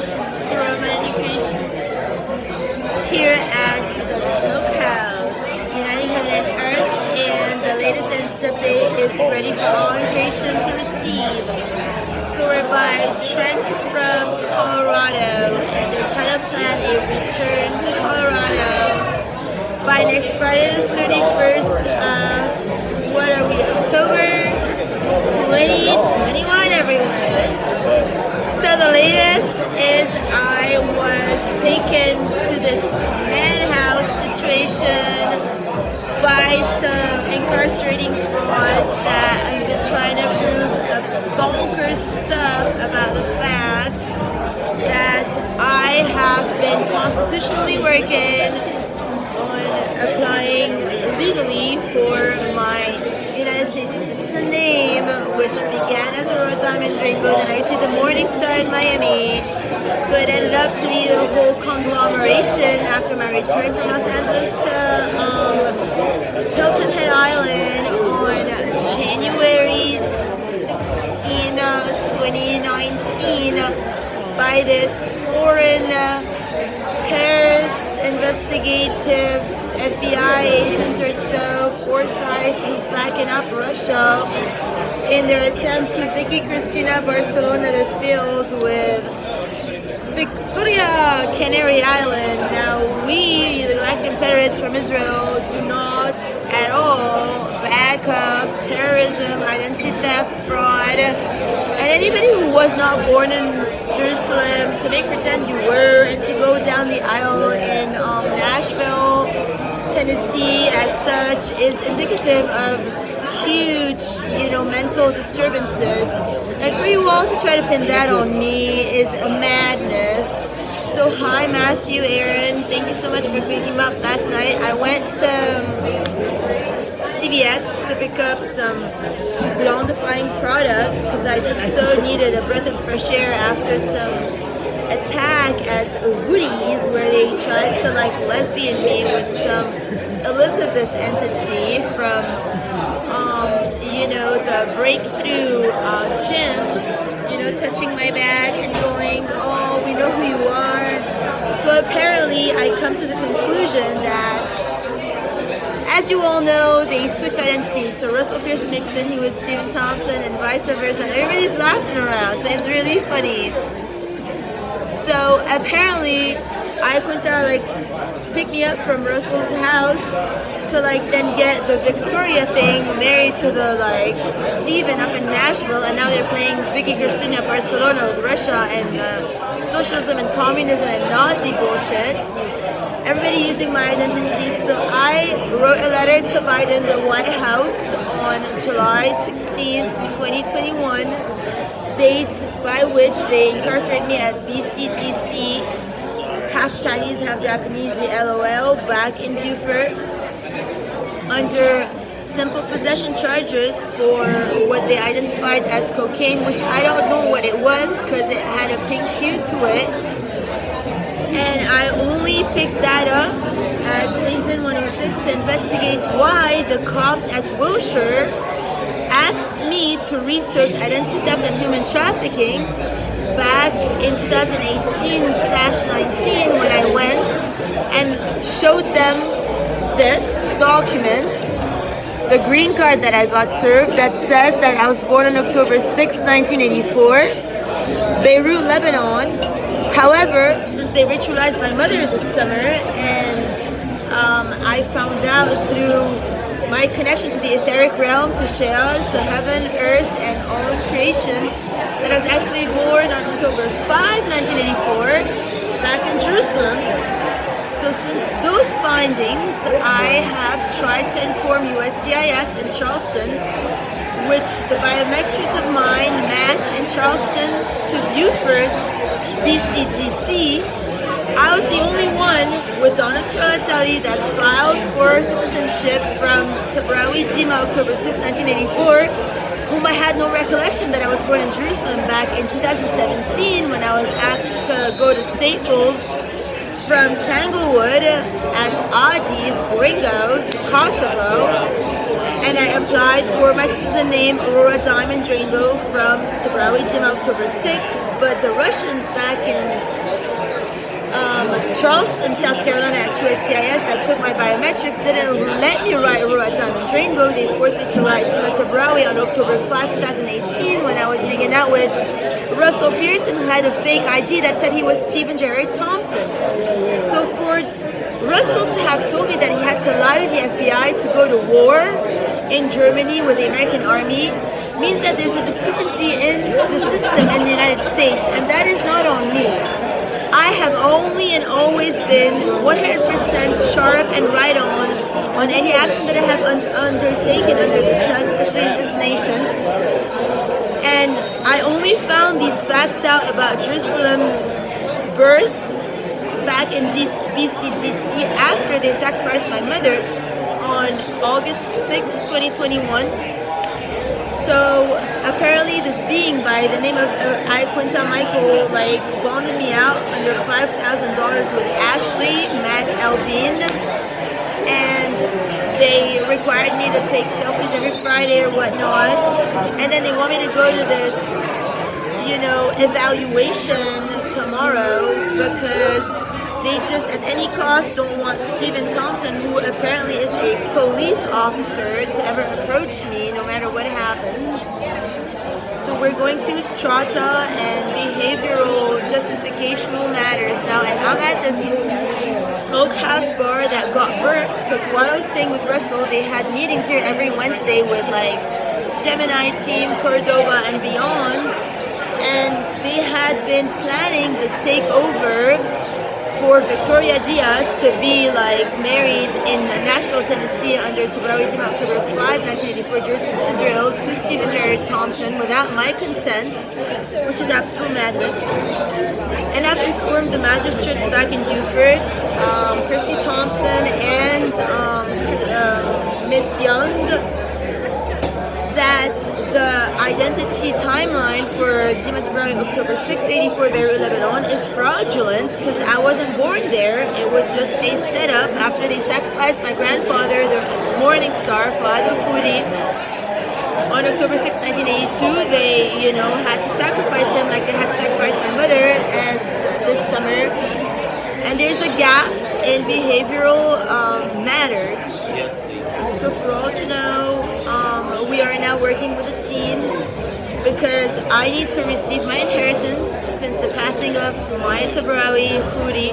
Creations, Roman Creation, here at the Smokehouse, Uniting Heaven and Earth, and the latest Angel's update is ready for all in creation to receive. So we're by Trent from Colorado, and they're trying to plan a return to Colorado by next Friday the 31st of, what are we, October 2021, everyone. So the latest is I was taken to this madhouse situation by some incarcerating frauds that have been trying to prove bonkers stuff about the fact that I have been constitutionally working on applying legally for my United States citizen name, which began as Aurora Diamond Rainbow, then I received the Morning Star in Miami. So it ended up to be the whole conglomeration after my return from Los Angeles to Hilton Head Island on January 16, 2019 by this foreign terrorist investigative FBI agent or so, Forsyth, who's backing up Russia in their attempt to Vicky Cristina Barcelona the field with Victoria, Canary Island. Now we, the Black Confederates from Israel, do not at all back up terrorism, identity theft, fraud, and anybody who was not born in Jerusalem to make pretend you were and to go down the aisle in Nashville, Tennessee as such is indicative of huge, mental disturbances. And for you all to try to pin that on me is a madness. So hi Matthew, Aaron, thank you so much for picking me up last night. I went to CVS to pick up some blondifying product because I just so needed a breath of fresh air after some attack at Woody's where they tried to lesbian me with some Elizabeth entity from the breakthrough gym, touching my bag and going, oh, we know who you are. So apparently I come to the conclusion that, as you all know, they switched identities. So Russell Pearson made pretend he was Stephen Thompson and vice versa. And everybody's laughing around, so it's really funny. So apparently I went to pick me up from Russell's house to then get the Victoria thing married to the Stephen up in Nashville, and now they're playing Vicky Cristina Barcelona with Russia and socialism and communism and Nazi bullshit. Everybody using my identity. So I wrote a letter to Biden, the White House, on July 16th, 2021, date by which they incarcerated me at BCTC, half Chinese, half Japanese, LOL, back in Beaufort, under simple possession charges for what they identified as cocaine, which I don't know what it was because it had a pink hue to it. And I only picked that up at Dazen 106 to investigate why the cops at Wilshire asked me to research identity theft and human trafficking back in 2018/19 when I went and showed them this document, the green card that I got served that says that I was born on October 6, 1984, Beirut, Lebanon. However, since they ritualized my mother this summer and I found out through my connection to the etheric realm, to Sheol, to heaven, earth, and all creation, that I was actually born on October 5, 1984, back in Jerusalem. So since those findings, I have tried to inform USCIS in Charleston, which the biometrics of mine match in Charleston to Beaufort, BCTC. I was the only one with Donna Strelatelli that filed for citizenship from Tabrawi Dima, October 6, 1984, whom I had no recollection that I was born in Jerusalem back in 2017 when I was asked to go to Staples from Tanglewood at Adi's Gringos, Kosovo, and I applied for my citizen name Aurora Diamond Rainbow from Tabrawi Dima, October 6, but the Russians back in Charleston, South Carolina at USCIS that took my biometrics didn't let me write Ruach Diamond Rainbow. They forced me to write Dima Tabrawi on October 5, 2018 when I was hanging out with Russell Pearson, who had a fake ID that said he was Stephen Jared Thompson. So for Russell to have told me that he had to lie to the FBI to go to war in Germany with the American army means that there's a discrepancy in the system in the United States, and that is not on me. I have only and always been 100% sharp and right on any action that I have undertaken under the sun, especially in this nation. And I only found these facts out about Jerusalem birth back in BCDC after they sacrificed my mother on August 6, 2021. So apparently this being by the name of Quinta Michael bonded me out under $5,000 with Ashley McElveen, and they required me to take selfies every Friday or whatnot, and then they want me to go to this, evaluation tomorrow because they just at any cost don't want Stephen Thompson, who apparently is a police officer, to ever approach me no matter what happens. So we're going through strata and behavioral justificational matters now, and I'm at this smokehouse bar that got burnt because while I was staying with Russell, they had meetings here every Wednesday with Gemini Team, Cordova, and beyond, and they had been planning this takeover for Victoria Diaz to be married in Nashville, Tennessee under Tabrawi Dima October 5, 1984, Jerusalem, Israel to Stephen Jared Thompson without my consent, which is absolute madness. And I've informed the magistrates back in Beaufort, Christy Thompson and Miss Young, that the identity timeline for Dima Tabrawi October 6, 84, Beirut, Lebanon is fraudulent because I wasn't born there. It was just a setup after they sacrificed my grandfather, the Morning Star, Fuad al-Khoury, on October 6, 1982. They, had to sacrifice him like they had to sacrifice my mother as this summer. And there's a gap in behavioral matters. So for all to know, we are now working with the teams because I need to receive my inheritance since the passing of Maya Tabrawi Khoury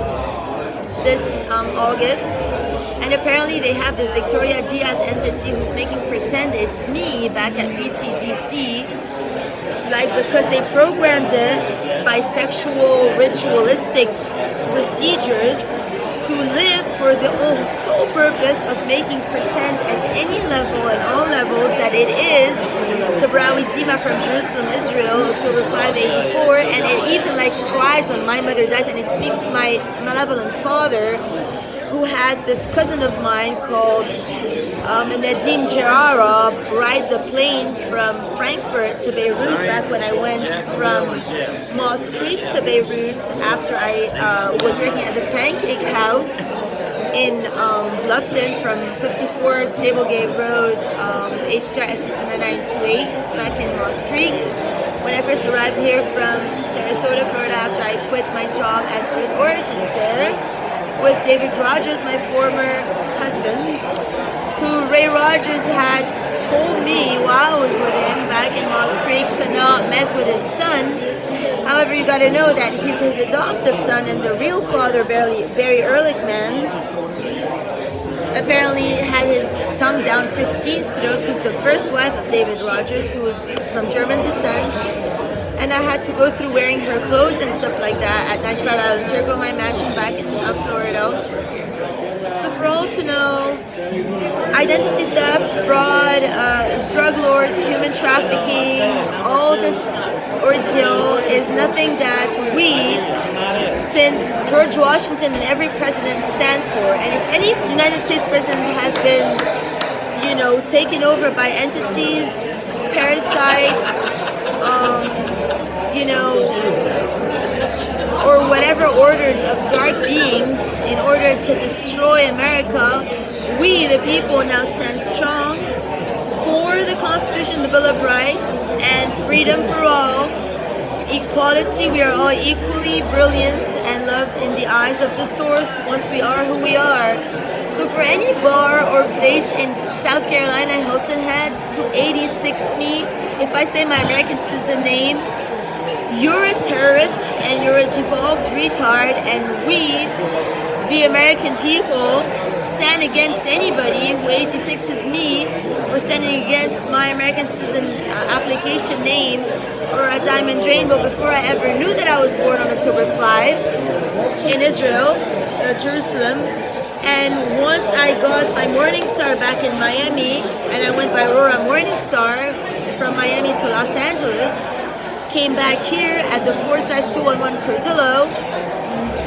this August. And apparently they have this Victoria Diaz entity who's making pretend it's me back at BCDC, because they programmed it by sexual ritualistic procedures to live for the sole purpose of making pretend at any level and all levels that it is Tabrawi Dima from Jerusalem, Israel, October 5, 84, and it even cries when my mother dies, and it speaks to my malevolent father, who had this cousin of mine called Nadim Jarrah ride the plane from Frankfurt to Beirut back when I went from Moss Creek to Beirut after I was working at the Pancake House in Bluffton from 54 Stablegate Road, HTR SC29928 back in Moss Creek. When I first arrived here from Sarasota, Florida after I quit my job at Earth Origins there, with David Rogers, my former husband, who Ray Rogers had told me while I was with him back in Moss Creek to not mess with his son. However, you gotta know that he's his adoptive son, and the real father, Barry Ehrlichman, apparently had his tongue down Christine's throat, who's the first wife of David Rogers, who was from German descent. And I had to go through wearing her clothes and stuff like that at 95 Island Circle, my mansion back in Florida. So for all to know, identity theft, fraud, drug lords, human trafficking, all this ordeal is nothing that we, since George Washington and every president, stand for. And if any United States president has been, taken over by entities, parasites, or whatever orders of dark beings in order to destroy America, we, the people, now stand strong for the Constitution, the Bill of Rights, and freedom for all. equality. We are all equally brilliant and loved in the eyes of the source once we are who we are. So for any bar or place in South Carolina, Hilton Head, to 86 me, if I say my American citizen name, you're a terrorist and you're a devolved retard, and we, the American people, stand against anybody who 86 is me for standing against my American citizen application name or a diamond rainbow before I ever knew that I was born on October 5 in Israel, Jerusalem. And once I got my Morning Star back in Miami, and I went by Aurora Morning Star from Miami to Los Angeles, came back here at the Forsyth 211 Cordillo,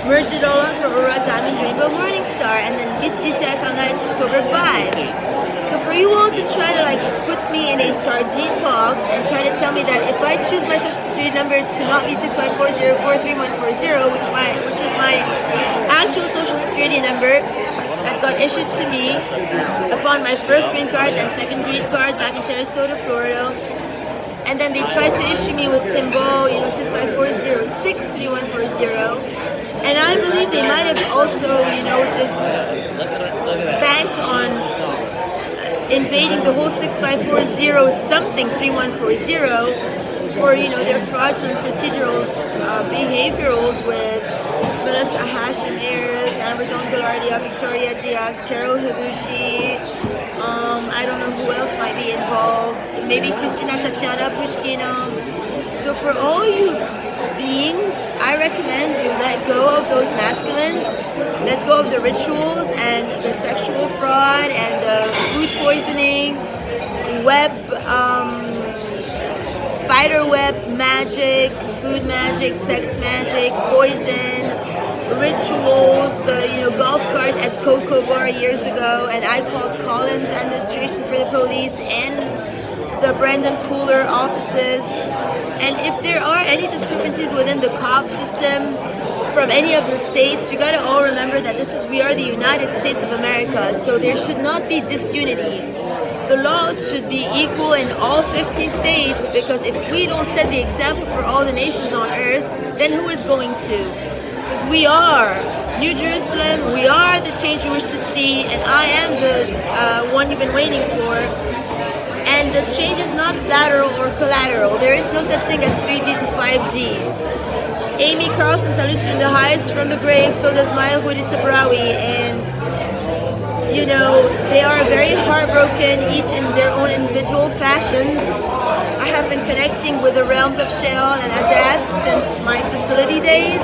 merged it all up for Aurora Diamond Rainbow Morning Star, and then BCDC I found out it's October 5. So for you all to try to put me in a sardine box and try to tell me that if I choose my social security number to not be 654043140, which is my actual social security number that got issued to me upon my first green card and second green card back in Sarasota, Florida. And then they tried to issue me with Timbo, 654063140. And I believe they might have also, just banked on invading the whole 6540 something 3140 for, their fraudulent procedural behaviorals with Melissa Hashim Ayers, Amber Don Galardia, Victoria Diaz, Carol Hibushi. I don't know who else might be involved. Maybe Christina Tatiana Pushkina. So for all you beings, I recommend you let go of those masculines, let go of the rituals and the sexual fraud and the food poisoning, spider web magic, food magic, sex magic, poison, rituals, the golf cart at Coco Bar years ago, and I called Collins administration for the police and the Brandon Cooler offices. And if there are any discrepancies within the COP system from any of the states, you gotta all remember that we are the United States of America, so there should not be disunity. The laws should be equal in all 50 states, because if we don't set the example for all the nations on earth, then who is going to? Because we are New Jerusalem, we are the change you wish to see, and I am the one you've been waiting for. And the change is not lateral or collateral. There is no such thing as 3D to 5D. Amy Carlson salutes you in the highest from the grave, so does Maya Hudi Tabrawi. And, they are very heartbroken, each in their own individual fashions. I have been connecting with the realms of Sheol and Adas since my facility days,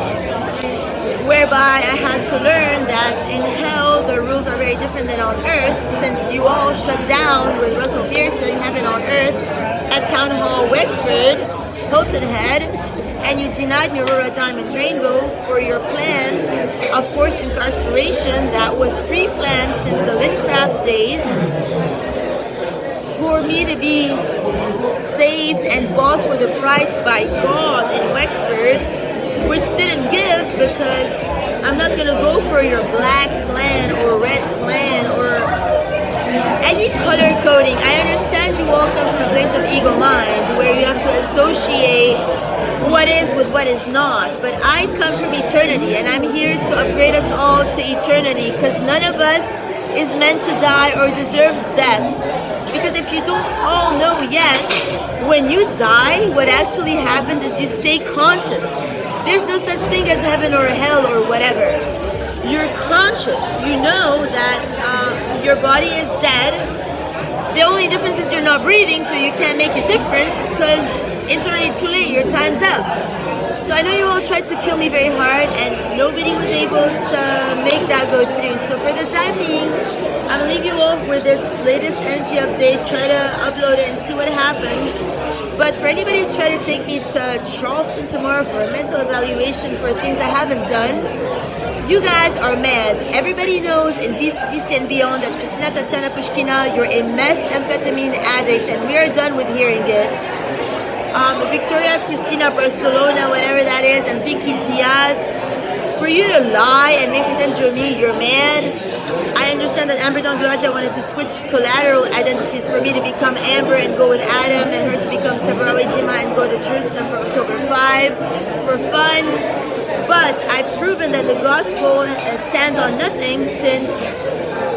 whereby I had to learn that in hell the rules are very different than on earth, since you all shut down with Russell Pearson, Heaven on Earth, at Town Hall Wexford, Hilton Head, and you denied me Aurora Diamond Rainbow for your plan of forced incarceration that was pre-planned since the Lincraft days for me to be saved and bought with a price by God in Wexford, which didn't give, because I'm not going to go for your black plan or red plan or any color coding. I understand you all come from a place of ego mind where you have to associate what is with what is not, but I come from eternity, and I'm here to upgrade us all to eternity, because none of us is meant to die or deserves death. Because if you don't all know yet, when you die, what actually happens is you stay conscious. There's no such thing as heaven or hell or whatever. You're conscious. You know that your body is dead. The only difference is you're not breathing, so you can't make a difference because it's already too late. Your time's up. So I know you all tried to kill me very hard, and nobody was able to make that go through. So for the time being, I'm gonna leave you all with this latest energy update. Try to upload it and see what happens. But for anybody who tried to take me to Charleston tomorrow for a mental evaluation for things I haven't done, you guys are mad. Everybody knows in BCDC and beyond that Christina Tatiana Pushkina, you're a methamphetamine addict, and we are done with hearing it. Victoria Cristina Barcelona, whatever that is, and Vicky Diaz, for you to lie and make pretend you're me, you're mad. I understand that Amber Dongulaja wanted to switch collateral identities for me to become Amber and go with Adam, and her to become Tabrawe Dima and go to Jerusalem for October 5 for fun. But I've proven that the gospel stands on nothing, since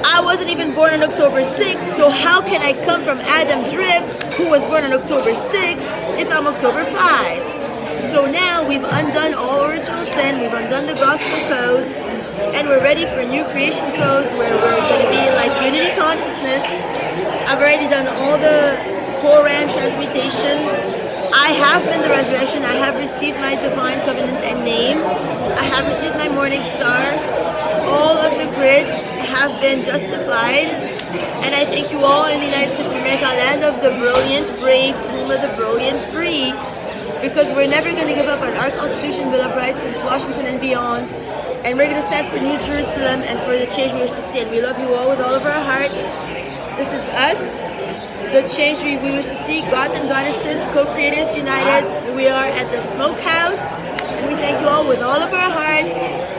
I wasn't even born on October 6th, so how can I come from Adam's rib, who was born on October 6th, if I'm October 5? So now we've undone all original sin, we've undone the gospel codes, and we're ready for new creation codes where we're going to be like unity consciousness. I've already done all the Quran transmutation. I have been the resurrection. I have received my divine covenant and name. I have received my morning star. All of the grids have been justified. And I thank you all in the United States of America, land of the brilliant braves, home of the brilliant free. Because we're never going to give up on our Constitution, Bill of Rights, since Washington and beyond. And we're going to stand for New Jerusalem and for the change we wish to see. And we love you all with all of our hearts. This is us, the change we wish to see. Gods and goddesses, co-creators united. We are at the Smokehouse. And we thank you all with all of our hearts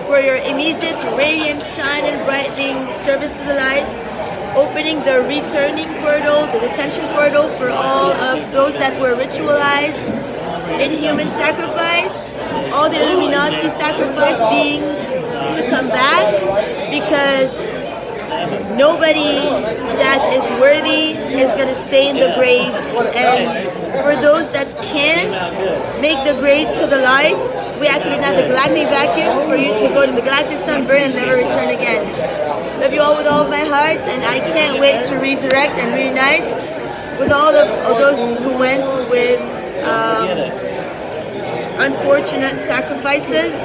for your immediate, radiant, shine and brightening service to the light. Opening the returning portal, the descension portal for all of those that were ritualized in human sacrifice, all the Illuminati sacrifice beings to come back, because nobody that is worthy is going to stay in the graves. And for those that can't make the grave to the light, we activate now the galactic vacuum for you to go to the galactic sun, burn and never return again. Love you all with all of my heart, and I can't wait to resurrect and reunite with all of those who went with unfortunate sacrifices,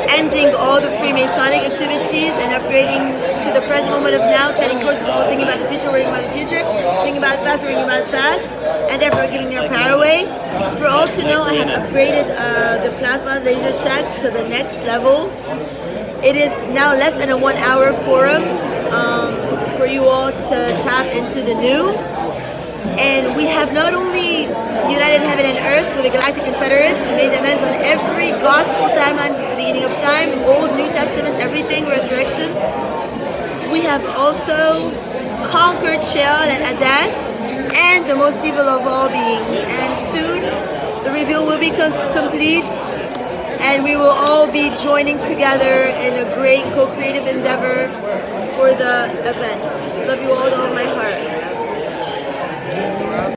ending all the Freemasonic activities and upgrading to the present moment of now, cutting close to all, thinking about the future, worrying about the future, thinking about the past, worrying about the past, and therefore giving their power away. For all to know, I have upgraded the plasma laser tech to the next level. It is now less than a 1 hour forum for you all to tap into the new. And we have not only united heaven and earth with the Galactic Confederates, made amends on every gospel timeline since the beginning of time, Old, New Testament, everything, resurrection. We have also conquered Sheol and Adas, and the most evil of all beings. And soon, the reveal will be complete, and we will all be joining together in a great co-creative endeavor for the event. Love you all with all of my heart.